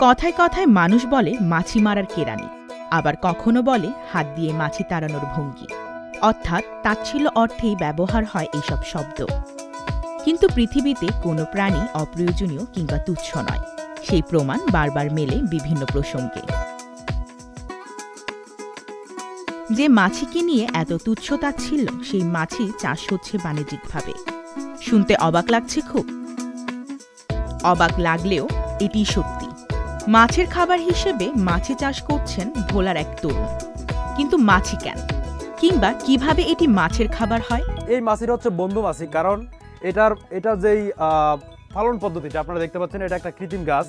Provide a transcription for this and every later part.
কথায় কথায় মানুষ বলে মাছি মারার কেরানি, আবার কখনো বলে হাত দিয়ে মাছি তাড়ানোর ভঙ্গি, অর্থাৎ তাচ্ছিল্য অর্থেই ব্যবহার হয় এইসব শব্দ। কিন্তু পৃথিবীতে কোনো প্রাণী অপ্রয়োজনীয় কিংবা তুচ্ছ নয়, সেই প্রমাণ বারবার মেলে বিভিন্ন প্রসঙ্গে। যে মাছিকে নিয়ে এত তুচ্ছ তাচ্ছিল্য, সেই মাছি চাষ হচ্ছে বাণিজ্যিকভাবে। শুনতে অবাক লাগছে খুব? অবাক লাগলেও এটি সত্যি। মাছের খাবার হিসেবে মাছি চাষ করছেন ভোলার এক তরুণ। কিন্তু মাছি কেন, কিংবা কিভাবে এটি মাছের খাবার হয়? এই মাছিটা হচ্ছে বন্ধু মাছি, কারণ এটা যেই পালন পদ্ধতিটা আপনারা দেখতে পাচ্ছেন, এটা একটা কৃত্রিম গাছ।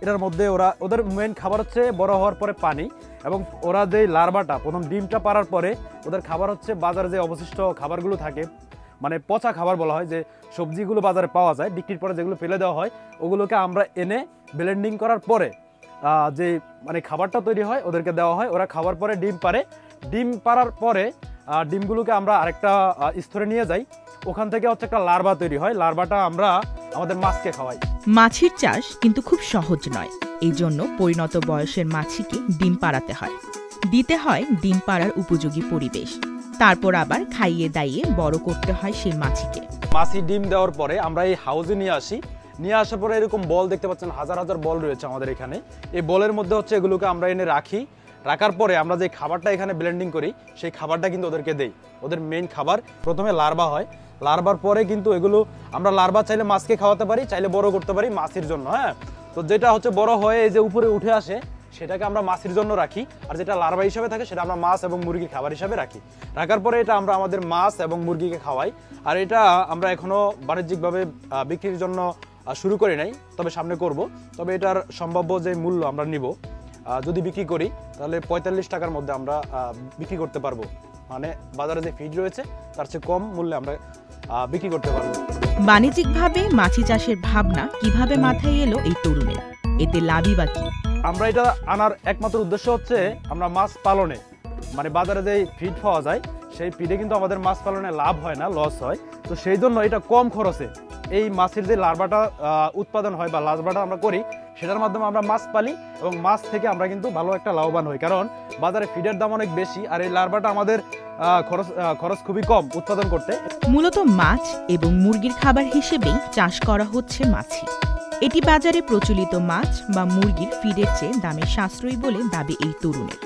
এটার মধ্যে ওদের মেন খাবার হচ্ছে বড় হওয়ার পরে পানি, এবং ওরা যেই লার্ভাটা প্রথম ডিমটা পারার পরে ওদের খাবার হচ্ছে বাজারে যে অবশিষ্ট খাবারগুলো থাকে, মানে পচা খাবার বলা হয়, যে সবজিগুলো বাজারে পাওয়া যায় বিক্রির পরে যেগুলো ফেলে দেওয়া হয়, ওগুলোকে আমরা এনে ব্লেন্ডিং করার পরে যে মানে খাবারটা তৈরি হয় ওদেরকে দেওয়া হয়। ওরা খাবার পরে ডিম পারে, ডিম পারার পরে ডিমগুলোকে আমরা আরেকটা স্তরে নিয়ে যাই, ওখান থেকে হচ্ছে একটা লার্ভা তৈরি হয়। লার্ভাটা আমরা আমাদের মাছকে খাওয়াই। মাছির চাষ কিন্তু খুব সহজ নয়। এই জন্য পরিণত বয়সের মাছিকে ডিম পাড়াতে হয়, দিতে হয় ডিম পাড়ার উপযোগী পরিবেশ, তারপর আবার খাইয়ে দাইয়ে বড় করতে হয় সেই মাছিকে। মাছি ডিম দেওয়ার পরে আমরা এই হাউজে নিয়ে আসার পরে এরকম বল দেখতে পাচ্ছেন, হাজার হাজার বল রয়েছে আমাদের এখানে। এই বলের মধ্যে হচ্ছে এগুলোকে আমরা এনে রাখার পরে আমরা যে খাবারটা এখানে ব্লেন্ডিং করি, সেই খাবারটা কিন্তু ওদেরকে দেই। ওদের মেইন খাবার প্রথমে লার্ভা হয়, লার্ভার পরে কিন্তু এগুলো আমরা লার্ভা চাইলে মাছকে খাওয়াতে পারি, চাইলে বড় করতে পারি মাছির জন্য। হ্যাঁ, তো যেটা হচ্ছে বড় হয়ে এই যে উপরে উঠে আসে, সেটাকে আমরা মাছের জন্য রাখি, আর যেটা লার্ভা হিসেবে থাকে সেটা আমরা মাছ এবং মুরগির খাবার হিসাবে রাখার পরে এটা আমরা আমাদের মাছ এবং মুরগিকে খাওয়াই। আর এটা আমরা এখনো বাণিজ্যিকভাবে বিক্রির জন্য শুরু করি নাই, তবে সামনে করব। তবে এটার সম্ভাব্য যে মূল্য আমরা নিব, যদি বিক্রি করি তাহলে ৪৫ টাকার মধ্যে আমরা বিক্রি করতে পারবো। মানে বাজারে যে ফিড রয়েছে তার চেয়ে কম মূল্যে আমরা বিক্রি করতে পারবো। বাণিজ্যিকভাবে মাছি চাষের ভাবনা কিভাবে মাথায় এলো এই তরুণের? এতে লাভই বা কি? আমরা এটা আনার একমাত্র উদ্দেশ্য হচ্ছে আমরা মাছ পালনে, মানে বাজারে যে ফিড পাওয়া যায় সেই ফিডে কিন্তু আমাদের মাছ পালনে লাভ হয় না, লস হয়। তো সেই জন্য এটা কম খরচে এই মাছের যে লার্ভাটা উৎপাদন হয় বা লার্ভাটা আমরা করি, সেটার মাধ্যমে আমরা মাছ পালি এবং মাছ থেকে আমরা কিন্তু ভালো একটা লাভবান হই, কারণ বাজারে ফিডের দাম অনেক বেশি আর এই লার্ভাটা আমাদের খরচ খুবই কম উৎপাদন করতে। মূলত মাছ এবং মুরগির খাবার হিসেবেই চাষ করা হচ্ছে মাছি। এটি বাজারে প্রচলিত মাছ বা মুরগির ফিডের চেয়ে দামে সাশ্রয়ী বলে দাবি এই তরুণের।